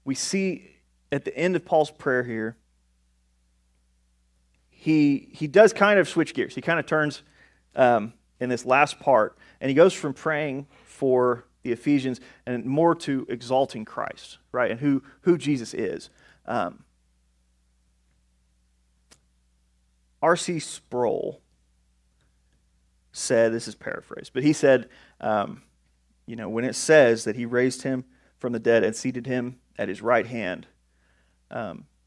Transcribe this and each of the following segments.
we see at the end of Paul's prayer here, he does kind of switch gears. He kind of turns in this last part, and he goes from praying for the Ephesians and more to exalting Christ, right, and who Jesus is. R.C. Sproul said, this is paraphrased, but he said, when it says that he raised him from the dead and seated him at his right hand,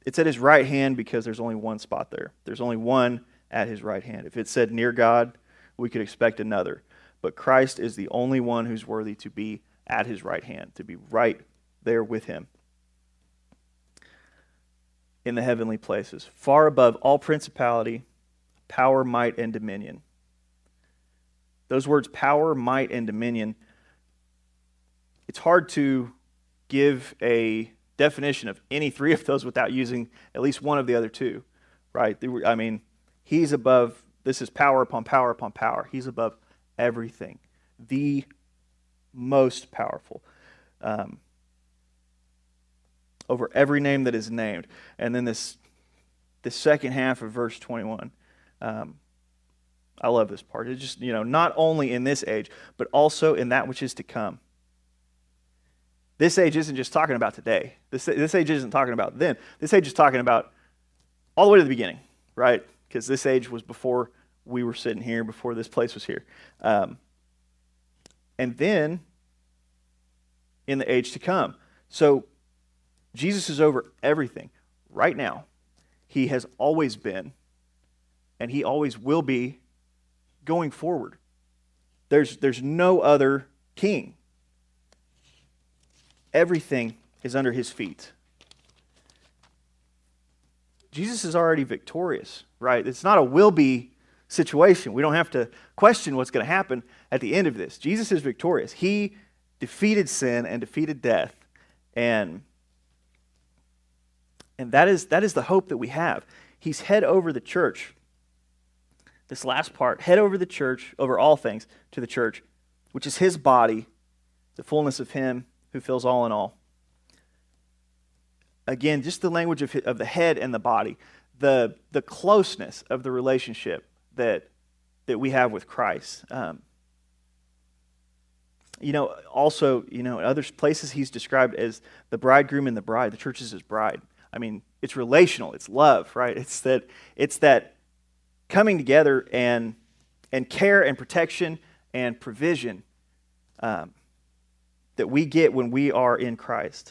it's at his right hand because there's only one spot there. There's only one at his right hand. If it said near God, we could expect another. But Christ is the only one who's worthy to be at his right hand, to be right there with him in the heavenly places, far above all principality, power, might, and dominion. Those words, power, might, and dominion, it's hard to give a definition of any three of those without using at least one of the other two, right? I mean, he's above, this is power upon power upon power. He's above everything, the most powerful, over every name that is named. And then this second half of verse 21, I love this part. It's just, not only in this age, but also in that which is to come. This age isn't just talking about today. This age isn't talking about then. This age is talking about all the way to the beginning, right? Because this age was before we were sitting here, before this place was here. And then in the age to come. So Jesus is over everything right now. He has always been, and he always will be going forward. There's no other king. Everything is under his feet. Jesus is already victorious, right? It's not a will-be situation. We don't have to question what's going to happen at the end of this. Jesus is victorious. He defeated sin and defeated death, and that is the hope that we have. He's head over the church. This last part, head over the church, over all things, to the church, which is his body, the fullness of him who fills all in all. Again, just the language of the head and the body, the closeness of the relationship that we have with Christ. Also, in other places he's described as the bridegroom and the bride. The church is his bride. I mean, it's relational. It's love, right? It's that coming together and care and protection and provision that we get when we are in Christ.